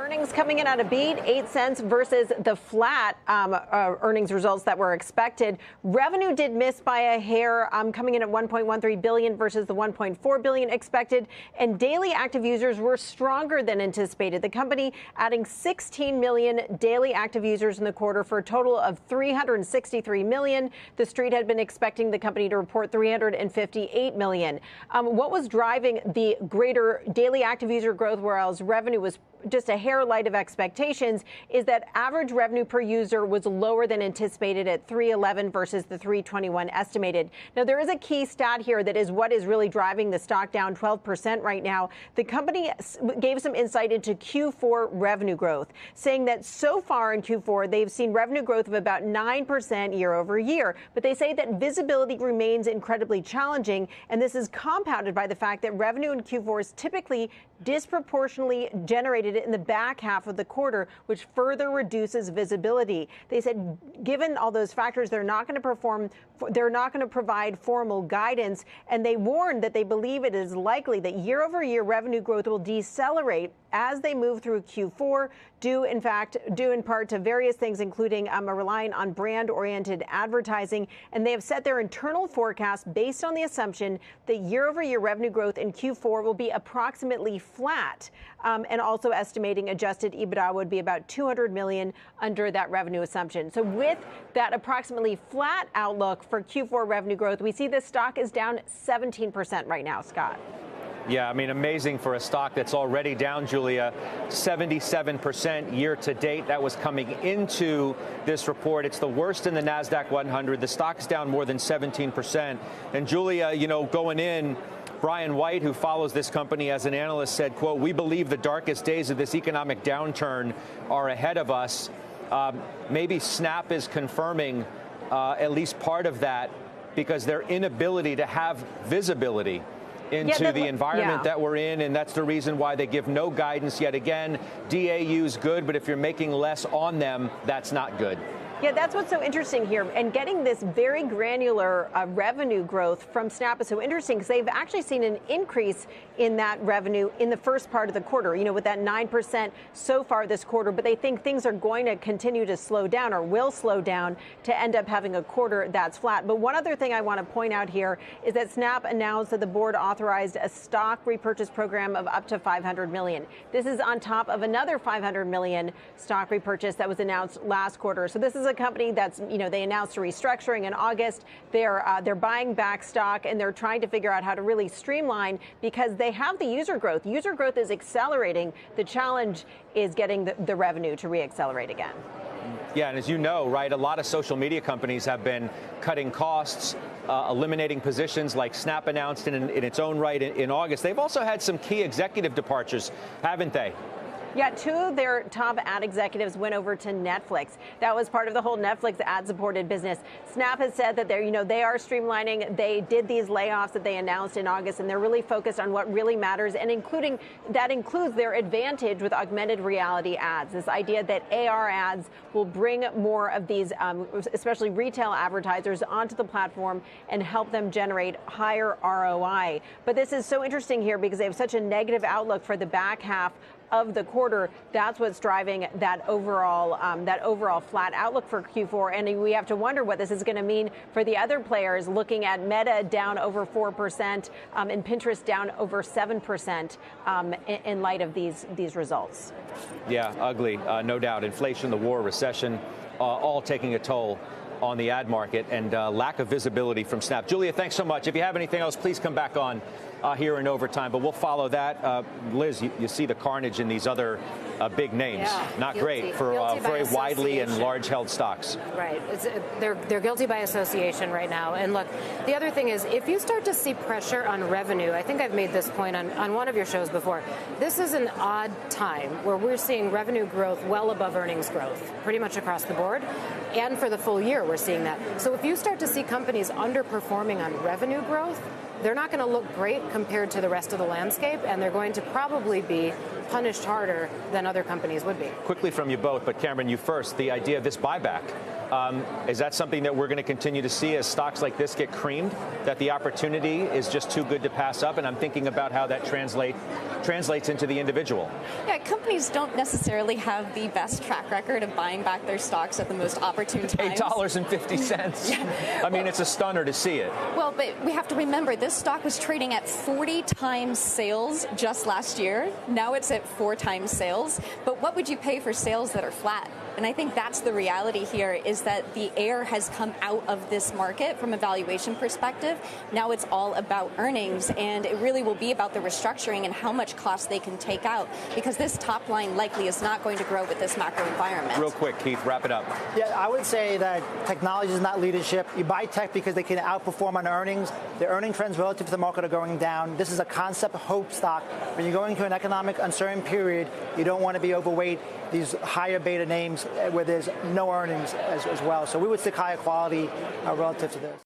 earnings coming in at a beat, 8 cents versus the flat earnings results that were expected. Revenue did miss by a hair, coming in at 1.13 billion versus the 1.4 billion expected. And daily active users were stronger than anticipated. The company adding 16 million daily active users in the quarter for a total of 363 million. The street had been expecting the company to report 358 million. What was driving the greater daily active user growth, whereas revenue was just a hair light of expectations, is that average revenue per user was lower than anticipated at 311 versus the 321 estimated. Now, there is a key stat here that is what is really driving the stock down 12% right now. The company gave some insight into Q4 revenue growth, saying that so far in Q4, they've seen revenue growth of about 9% year over year. But they say that visibility remains incredibly challenging, and this is compounded by the fact that revenue in Q4 is typically disproportionately generated in the back half of the quarter, which further reduces visibility. They said, given all those factors, they're not going to provide formal guidance, and they warned that they believe it is likely that year-over-year revenue growth will decelerate as they move through Q4, due in part to various things, including relying on brand-oriented advertising. And they have set their internal forecast based on the assumption that year-over-year revenue growth in Q4 will be approximately flat, and also estimating adjusted EBITDA would be about 200 million under that revenue assumption. So with that approximately flat outlook for Q4 revenue growth, we see the stock is down 17% right now, Scott. Yeah, I mean, amazing for a stock that's already down, Julia, 77% year to date. That was coming into this report. It's the worst in the NASDAQ 100. The stock's down more than 17%. And Julia, going in, Brian White, who follows this company as an analyst, said, quote, "We believe the darkest days of this economic downturn are ahead of us." Maybe Snap is confirming at least part of that, because their inability to have visibility into the environment that we're in, and that's the reason why they give no guidance yet again. DAU's good, but if you're making less on them, that's not good. Yeah, that's what's so interesting here. And getting this very granular revenue growth from Snap is so interesting, because they've actually seen an increase in that revenue in the first part of the quarter, with that 9% so far this quarter. But they think things are going to continue to slow down, or will slow down, to end up having a quarter that's flat. But one other thing I want to point out here is that Snap announced that the board authorized a stock repurchase program of up to 500 million. This is on top of another 500 million stock repurchase that was announced last quarter. So this is a company that's, they announced a restructuring in August. They're buying back stock, and they're trying to figure out how to really streamline, because they have the user growth. User growth is accelerating. The challenge is getting the revenue to reaccelerate again. Yeah, and as you know, right, a lot of social media companies have been cutting costs, eliminating positions, like Snap announced in its own right in August. They've also had some key executive departures, haven't they? Yeah, two of their top ad executives went over to Netflix. That was part of the whole Netflix ad-supported business. Snap has said that they are streamlining. They did these layoffs that they announced in August, and they're really focused on what really matters, and that includes their advantage with augmented reality ads. This idea that AR ads will bring more of these, especially retail advertisers, onto the platform and help them generate higher ROI. But this is so interesting here, because they have such a negative outlook for the back half of the quarter. That's what's driving that overall flat outlook for Q4. And we have to wonder what this is going to mean for the other players, looking at Meta down over 4%, and Pinterest down over 7%, in light of these results. Yeah, ugly, no doubt. Inflation, the war, recession, all taking a toll on the ad market, and lack of visibility from Snap. Julia, thanks so much. If you have anything else, please come back on here in overtime, but we'll follow that. Liz, you see the carnage in these other big names. Yeah, not great for very widely and large held stocks. Right. They're guilty by association right now. And look, the other thing is, if you start to see pressure on revenue, I think I've made this point on one of your shows before, this is an odd time where we're seeing revenue growth well above earnings growth, pretty much across the board. And for the full year, we're seeing that. So if you start to see companies underperforming on revenue growth, they're not going to look great compared to the rest of the landscape, and they're going to probably be punished harder than other companies would be. Quickly from you both, but Cameron, you first, the idea of this buyback. Is that something that we're going to continue to see as stocks like this get creamed, that the opportunity is just too good to pass up? And I'm thinking about how that translates into the individual. Yeah, companies don't necessarily have the best track record of buying back their stocks at the most opportune times. $8.50. Yeah. I mean, it's a stunner to see it. Well, but we have to remember this stock was trading at 40 times sales just last year. Now it's at 4 times sales. But what would you pay for sales that are flat? And I think that's the reality here, is that the air has come out of this market from a valuation perspective. Now it's all about earnings, and it really will be about the restructuring and how much cost they can take out, because this top line likely is not going to grow with this macro environment. Real quick, Keith, wrap it up. Yeah, I would say that technology is not leadership. You buy tech because they can outperform on earnings. The earning trends relative to the market are going down. This is a concept hope stock. When you're going to an economic uncertain period, you don't want to be overweight these higher beta names where there's no earnings as well. So we would stick higher quality relative to this.